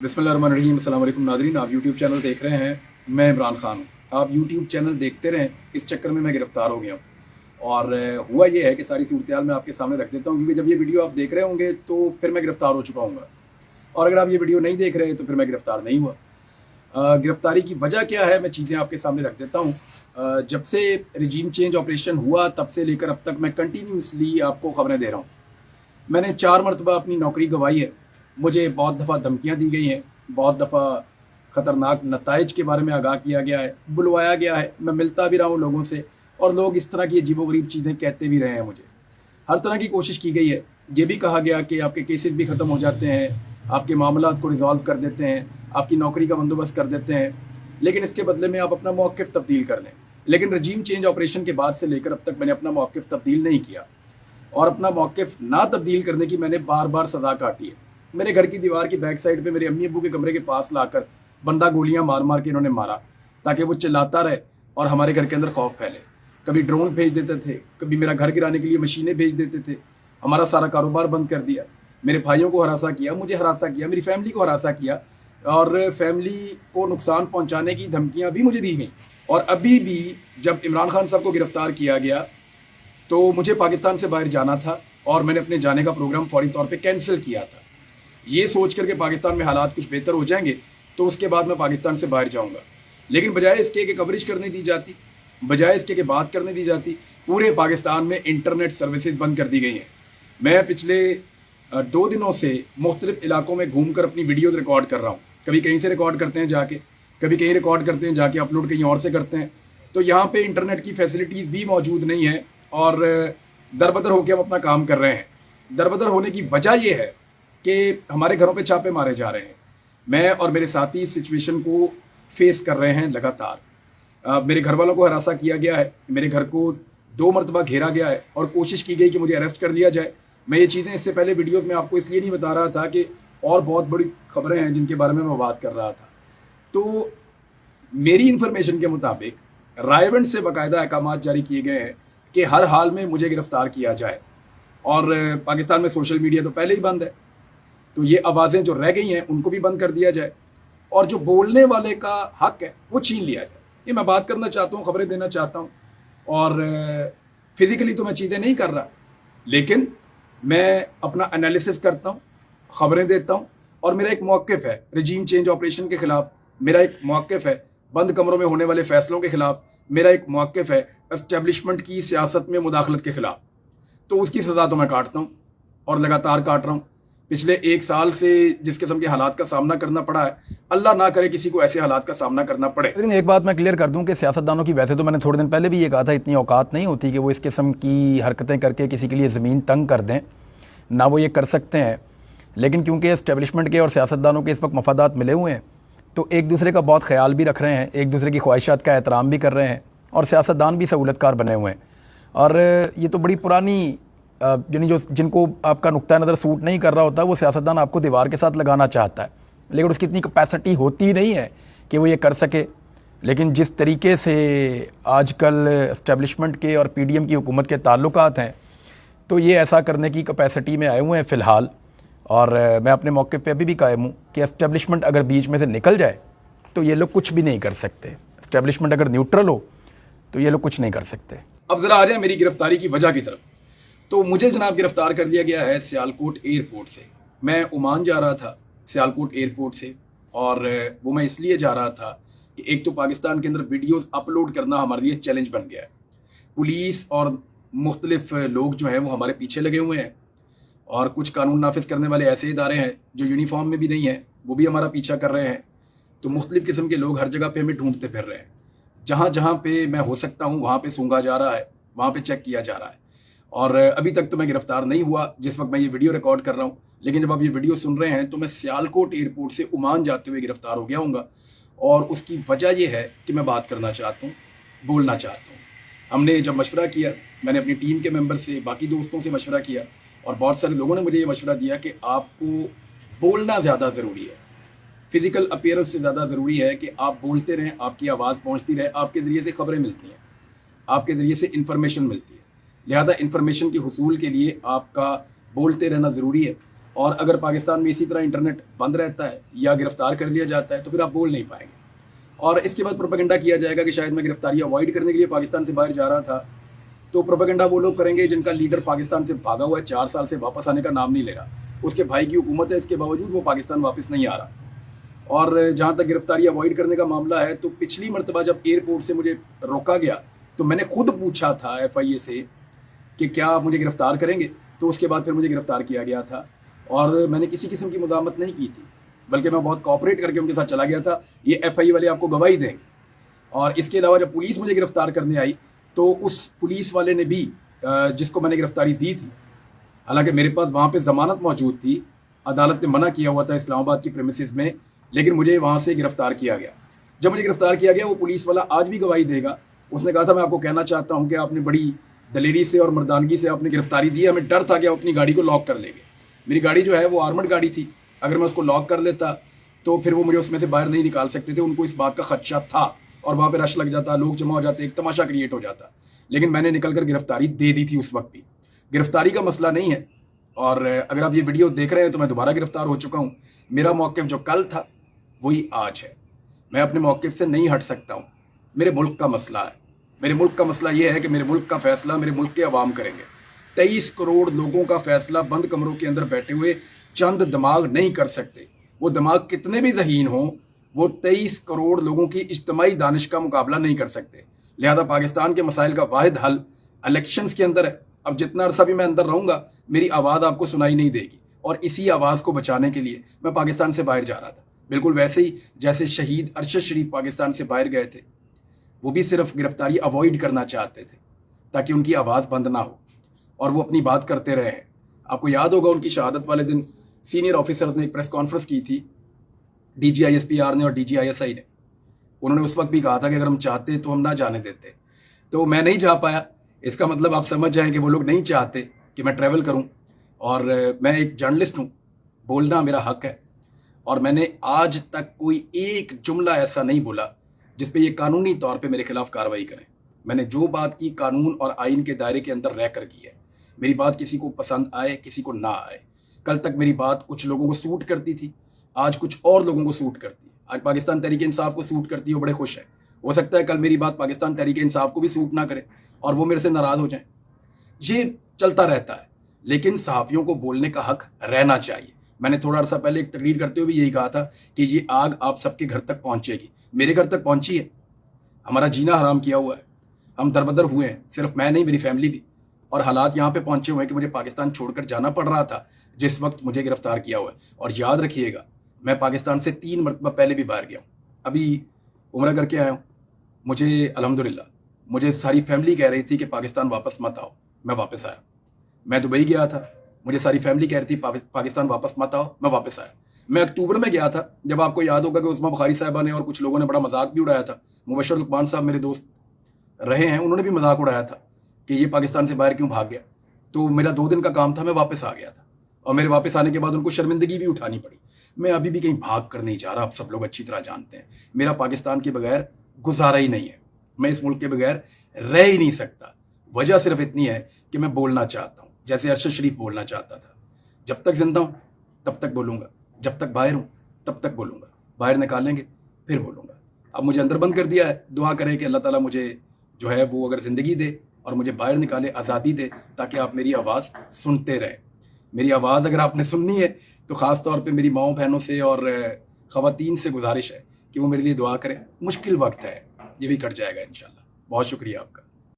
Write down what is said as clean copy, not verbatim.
बिस्मिल्लाहिर्रहमानिर्रहीम। अस्सलाम वालेकुम नाज़रीन, आप यूट्यूब चैनल देख रहे हैं। मैं इमरान खान हूँ। आप यूट्यूब चैनल देखते रहें, इस चक्कर में मैं गिरफ़्तार हो गया हूँ। और हुआ ये है कि सारी सूरत-ए-हाल मैं आपके सामने रख देता हूँ, क्योंकि जब ये वीडियो आप देख रहे होंगे तो फिर मैं गिरफ़्तार हो चुका हूँगा, और अगर आप ये वीडियो नहीं देख रहे तो फिर मैं गिरफ़्तार नहीं हुआ। गिरफ़्तारी की वजह क्या है, मैं चीज़ें आपके सामने रख देता हूँ। जब से रिजीम चेंज ऑपरेशन हुआ तब से लेकर अब तक मैं कंटिन्यूसली आपको ख़बरें दे रहा हूँ। मैंने 4 मरतबा अपनी नौकरी गंवाई है। मुझे बहुत दफ़ा धमकियाँ दी गई हैं, बहुत दफ़ा ख़तरनाक नताइज के बारे में आगाह किया गया है, बुलवाया गया है। मैं मिलता भी रहा हूँ लोगों से, और लोग इस तरह की अजीबो-गरीब चीज़ें कहते भी रहे हैं मुझे। हर तरह की कोशिश की गई है। ये भी कहा गया कि आपके केसेस भी ख़त्म हो जाते हैं, आपके मामलात को रिज़ॉल्व कर देते हैं, आपकी नौकरी का बंदोबस्त कर देते हैं, लेकिन इसके बदले में आप अपना मौक़िफ़ तब्दील कर लें। लेकिन रजीम चेंज ऑपरेशन के बाद से लेकर अब तक मैंने अपना मौक़िफ़ तब्दील नहीं किया, और अपना मौक़िफ़ ना तब्दील करने की मैंने बार बार सज़ा काटी है। मेरे घर की दीवार की बैक साइड पे मेरे अम्मी अब्बू के कमरे के पास लाकर बंदा गोलियां मार मार के इन्होंने मारा, ताकि वो चिल्लाता रहे और हमारे घर के अंदर खौफ फैले। कभी ड्रोन भेज देते थे, कभी मेरा घर गिराने के लिए मशीनें भेज देते थे, हमारा सारा कारोबार बंद कर दिया, मेरे भाइयों को हरासा किया, मुझे हरासा किया, मेरी फैमिली को हरासा किया, और फैमिली को नुकसान पहुँचाने की धमकियाँ भी मुझे दी गई। और अभी भी जब इमरान खान साहब को गिरफ़्तार किया गया तो मुझे पाकिस्तान से बाहर जाना था, और मैंने अपने जाने का प्रोग्राम फौरी तौर पे कैंसिल किया था, ये सोच कर के पाकिस्तान में हालात कुछ बेहतर हो जाएंगे तो उसके बाद मैं पाकिस्तान से बाहर जाऊंगा। लेकिन बजाय इसके कि कवरेज करने दी जाती, बजाय इसके कि बात करने दी जाती, पूरे पाकिस्तान में इंटरनेट सर्विसेज बंद कर दी गई हैं। मैं पिछले 2 दिनों से मुख्तलिफ इलाकों में घूम कर अपनी वीडियोज़ रिकॉर्ड कर रहा हूँ। कभी कहीं से रिकॉर्ड करते हैं जाके, कभी कहीं रिकॉर्ड करते हैं जाके, अपलोड कहीं और से करते हैं। तो यहाँ पे इंटरनेट की फैसिलिटीज़ भी मौजूद नहीं है, और दरबदर होकर हम अपना काम कर रहे हैं। दरबदर होने की वजह यह है कि हमारे घरों पे छापे मारे जा रहे हैं। मैं और मेरे साथी इस सिचुएशन को फेस कर रहे हैं लगातार। मेरे घर वालों को हरासा किया गया है, मेरे घर को 2 मरतबा घेरा गया है, और कोशिश की गई कि मुझे अरेस्ट कर लिया जाए। मैं ये चीज़ें इससे पहले वीडियोज़ में आपको इसलिए नहीं बता रहा था कि और बहुत बड़ी खबरें हैं जिनके बारे में मैं बात कर रहा था। तो मेरी इन्फॉर्मेशन के मुताबिक रायबंद से बाकायदा अहकाम जारी किए गए हैं कि हर हाल में मुझे गिरफ़्तार किया जाए। और पाकिस्तान में सोशल मीडिया तो पहले ही बंद है, तो ये आवाज़ें जो रह गई हैं उनको भी बंद कर दिया जाए, और जो बोलने वाले का हक है वो छीन लिया जाए। ये मैं बात करना चाहता हूँ, खबरें देना चाहता हूँ, और फिज़िकली तो मैं चीज़ें नहीं कर रहा, लेकिन मैं अपना एनालिसिस करता हूँ, खबरें देता हूँ, और मेरा एक मौक़िफ़ है रजीम चेंज ऑपरेशन के ख़िलाफ़, मेरा एक मौक़िफ़ है बंद कमरों में होने वाले फ़ैसलों के ख़िलाफ़, मेरा एक मौक़िफ़ है एस्टेब्लिशमेंट की सियासत में मुदाखलत के ख़िलाफ़। तो उसकी सज़ा तो मैं काटता हूँ, और लगातार काट रहा हूँ। पिछले 1 साल से जिस किस्म के हालात का सामना करना पड़ा है, अल्लाह ना करे किसी को ऐसे हालात का सामना करना पड़े। लेकिन एक बात मैं क्लियर कर दूं कि सियासतदानों की, वैसे तो मैंने थोड़े दिन पहले भी ये कहा था, इतनी औकात नहीं होती कि वो इस किस्म की हरकतें करके किसी के लिए ज़मीन तंग कर दें, ना वो ये कर सकते हैं। लेकिन क्योंकि एस्टेब्लिशमेंट के और सियासतदानों के इस वक्त मफादात मिले हुए हैं, तो एक दूसरे का बहुत ख्याल भी रख रहे हैं, एक दूसरे की ख्वाहिशात का एहतराम भी कर रहे हैं, और सियासतदान भी सहूलतकार बने हुए हैं। और ये तो बड़ी पुरानी यानी जो जिनको आपका नुक्ता नज़र सूट नहीं कर रहा होता, वो सियासतदान आपको दीवार के साथ लगाना चाहता है, लेकिन उसकी इतनी कैपेसिटी होती नहीं है कि वो ये कर सके। लेकिन जिस तरीके से आजकल एस्टेब्लिशमेंट के और पीडीएम की हुकूमत के ताल्लुकात हैं, तो ये ऐसा करने की कैपेसिटी में आए हुए हैं फ़िलहाल। और मैं अपने मौके पे अभी भी कायम हूँ कि एस्टेब्लिशमेंट अगर बीच में से निकल जाए तो ये लोग कुछ भी नहीं कर सकते। एस्टेब्लिशमेंट अगर न्यूट्रल हो तो ये लोग कुछ नहीं कर सकते। अब ज़रा आ जाए मेरी गिरफ़्तारी की वजह की तरफ। तो मुझे जनाब गिरफ़्तार कर दिया गया है सियालकोट एयरपोर्ट से। मैं ओमान जा रहा था सियालकोट एयरपोर्ट से, और वो मैं इसलिए जा रहा था कि एक तो पाकिस्तान के अंदर वीडियोस अपलोड करना हमारे लिए चैलेंज बन गया है। पुलिस और मुख्तलिफ लोग जो हैं वो हमारे पीछे लगे हुए हैं, और कुछ कानून नाफिज करने वाले ऐसे इदारे हैं जो यूनिफॉर्म में भी नहीं हैं, वो भी हमारा पीछा कर रहे हैं। तो मुख्तलिफ़ किस्म के लोग हर जगह पे हमें ढूंढते फिर रहे हैं। जहाँ जहाँ पे मैं हो सकता हूँ वहाँ पे सूंघा जा रहा है, वहाँ पे चेक किया जा रहा है। और अभी तक तो मैं गिरफ़्तार नहीं हुआ जिस वक्त मैं ये वीडियो रिकॉर्ड कर रहा हूँ, लेकिन जब आप ये वीडियो सुन रहे हैं तो मैं सियालकोट एयरपोर्ट से ओमान जाते हुए गिरफ़्तार हो गया हूँगा। और उसकी वजह यह है कि मैं बात करना चाहता हूँ, बोलना चाहता हूँ। हमने जब मशवरा किया, मैंने अपनी टीम के मेंबर से, बाकी दोस्तों से मशवरा किया, और बहुत सारे लोगों ने मुझे ये मशवरा दिया कि आपको बोलना ज़्यादा ज़रूरी है, फ़िज़िकल अपीयरेंस से ज़्यादा ज़रूरी है कि आप बोलते रहें, आपकी आवाज़ पहुँचती रहे, आपके ज़रिए से खबरें मिलती हैं, आपके ज़रिए से इन्फॉर्मेशन मिलती है। लिहाजा इन्फॉर्मेशन के हुसूल के लिए आपका बोलते रहना ज़रूरी है। اور اگر پاکستان میں اسی طرح انٹرنیٹ بند رہتا ہے یا گرفتار کر لیا جاتا ہے تو پھر آپ بول نہیں پائیں گے. اور اس کے بعد پروپیگنڈا کیا جائے گا کہ شاید میں گرفتاری اوائڈ کرنے کے لیے پاکستان سے باہر جا رہا تھا. تو پروپیگنڈا وہ لوگ کریں گے جن کا لیڈر پاکستان سے بھاگا ہوا ہے, 4 سال سے واپس آنے کا نام نہیں لے رہا, اس کے بھائی کی حکومت ہے, اس کے باوجود وہ پاکستان واپس نہیں آ رہا. اور جہاں تک گرفتاری اوائڈ کرنے کا معاملہ ہے تو پچھلی مرتبہ جب ایئرپورٹ سے مجھے روکا گیا تو میں نے خود پوچھا تھا FIA سے کہ کیا آپ مجھے گرفتار کریں گے, تو اس کے بعد پھر مجھے گرفتار کیا گیا تھا. اور میں نے کسی قسم کی مزاحمت نہیں کی تھی, بلکہ میں بہت کوآپریٹ کر کے ان کے ساتھ چلا گیا تھا. یہ FIA والے آپ کو گواہی دیں گے. اور اس کے علاوہ جب پولیس مجھے گرفتار کرنے آئی تو اس پولیس والے نے بھی جس کو میں نے گرفتاری دی تھی, حالانکہ میرے پاس وہاں پہ ضمانت موجود تھی, عدالت نے منع کیا ہوا تھا اسلام آباد کی پریمیسز میں, لیکن مجھے وہاں سے گرفتار کیا گیا. جب مجھے گرفتار کیا گیا وہ پولیس والا آج بھی گواہی دے گا, اس نے کہا تھا میں آپ کو کہنا چاہتا ہوں کہ آپ نے بڑی دلیری سے اور مردانگی سے آپ نے گرفتاری دی, ہمیں ڈر تھا کہ آپ اپنی گاڑی کو لاک کر لیں گے. میری گاڑی جو ہے وہ آرمڈ گاڑی تھی, اگر میں اس کو لاک کر لیتا تو پھر وہ مجھے اس میں سے باہر نہیں نکال سکتے تھے. ان کو اس بات کا خدشہ تھا اور وہاں پہ رش لگ جاتا, لوگ جمع ہو جاتے, ایک تماشا کریٹ ہو جاتا. لیکن میں نے نکل کر گرفتاری دے دی تھی اس وقت بھی. گرفتاری کا مسئلہ نہیں ہے. اور اگر آپ یہ ویڈیو دیکھ رہے ہیں تو میں دوبارہ گرفتار ہو چکا ہوں. میرا موقف جو کل تھا وہی آج ہے. میں اپنے موقف سے نہیں ہٹ سکتا ہوں. میرے ملک کا مسئلہ ہے. میرے ملک کا مسئلہ یہ ہے کہ میرے ملک کا فیصلہ میرے ملک کے عوام کریں گے. 23 کروڑ لوگوں کا فیصلہ بند کمروں کے اندر بیٹھے ہوئے چند دماغ نہیں کر سکتے. وہ دماغ کتنے بھی ذہین ہوں, وہ 23 کروڑ لوگوں کی اجتماعی دانش کا مقابلہ نہیں کر سکتے. لہذا پاکستان کے مسائل کا واحد حل الیکشنز کے اندر ہے. اب جتنا عرصہ بھی میں اندر رہوں گا میری آواز آپ کو سنائی نہیں دے گی, اور اسی آواز کو بچانے کے لیے میں پاکستان سے باہر جا رہا تھا. بالکل ویسے ہی جیسے شہید ارشد شریف پاکستان سے باہر گئے تھے, وہ بھی صرف گرفتاری اوائڈ کرنا چاہتے تھے تاکہ ان کی آواز بند نہ ہو اور وہ اپنی بات کرتے رہے ہیں. آپ کو یاد ہوگا ان کی شہادت والے دن سینئر آفیسرز نے ایک پریس کانفرنس کی تھی, DG ISPR نے اور DG ISI نے. انہوں نے اس وقت بھی کہا تھا کہ اگر ہم چاہتے تو ہم نہ جانے دیتے. تو میں نہیں جا پایا. اس کا مطلب آپ سمجھ جائیں کہ وہ لوگ نہیں چاہتے کہ میں ٹریول کروں. اور میں ایک جرنلسٹ ہوں, بولنا میرا حق ہے. اور میں نے آج تک کوئی ایک جملہ ایسا نہیں بولا جس پہ یہ قانونی طور پہ میرے خلاف کارروائی کریں. میں نے جو بات کی قانون اور آئین کے دائرے کے اندر رہ کر کی ہے. میری بات کسی کو پسند آئے کسی کو نہ آئے. کل تک میری بات کچھ لوگوں کو سوٹ کرتی تھی, آج کچھ اور لوگوں کو سوٹ کرتی ہے. آج پاکستان تحریک انصاف کو سوٹ کرتی ہے, وہ بڑے خوش ہیں. ہو سکتا ہے کل میری بات پاکستان تحریک انصاف کو بھی سوٹ نہ کرے اور وہ میرے سے ناراض ہو جائیں. یہ چلتا رہتا ہے, لیکن صحافیوں کو بولنے کا حق رہنا چاہیے. میں نے تھوڑا عرصہ پہلے ایک تقریر کرتے ہوئے یہی کہا تھا کہ یہ آگ آپ سب کے گھر تک پہنچے گی. میرے گھر تک پہنچی ہے. ہمارا جینا حرام کیا ہوا ہے, ہم دربدر ہوئے ہیں, صرف میں نہیں میری فیملی بھی. اور حالات یہاں پہ پہنچے ہوئے ہیں کہ مجھے پاکستان چھوڑ کر جانا پڑ رہا تھا جس وقت مجھے گرفتار کیا ہوا ہے. اور یاد رکھیے گا میں پاکستان سے 3 مرتبہ پہلے بھی باہر گیا ہوں. ابھی عمرہ کر کے آیا ہوں. مجھے الحمدللہ مجھے ساری فیملی کہہ رہی تھی کہ پاکستان واپس مت آؤ. میں واپس آیا. میں دبئی گیا تھا, مجھے ساری فیملی کہہ رہی تھی پاکستان واپس مت آؤ. میں واپس آیا. میں اکتوبر میں گیا تھا, جب آپ کو یاد ہوگا کہ عثمہ بخاری صاحبہ نے اور کچھ لوگوں نے بڑا مذاق بھی اڑایا تھا. مبشر لقمان صاحب میرے دوست رہے ہیں, انہوں نے بھی مذاق اڑایا تھا کہ یہ پاکستان سے باہر کیوں بھاگ گیا. تو میرا 2 دن کا کام تھا, میں واپس آ گیا تھا. اور میرے واپس آنے کے بعد ان کو شرمندگی بھی اٹھانی پڑی. میں ابھی بھی کہیں بھاگ کر نہیں جا رہا, آپ سب لوگ اچھی طرح جانتے ہیں. میرا پاکستان کے بغیر گزارا ہی نہیں ہے. میں اس ملک کے بغیر رہ ہی نہیں سکتا. وجہ صرف اتنی ہے کہ میں بولنا چاہتا ہوں جیسے ارشد شریف بولنا چاہتا تھا. جب تک زندہ ہوں تب تک بولوں گا, جب تک باہر ہوں تب تک بولوں گا. باہر نکالیں گے پھر بولوں گا. اب مجھے اندر بند کر دیا ہے. دعا کریں کہ اللہ تعالیٰ مجھے جو ہے وہ اگر زندگی دے اور مجھے باہر نکالے, آزادی دے, تاکہ آپ میری آواز سنتے رہیں. میری آواز اگر آپ نے سننی ہے تو خاص طور پہ میری ماؤں بہنوں سے اور خواتین سے گزارش ہے کہ وہ میرے لیے دعا کریں. مشکل وقت ہے, یہ بھی کٹ جائے گا انشاءاللہ. بہت شکریہ آپ کا.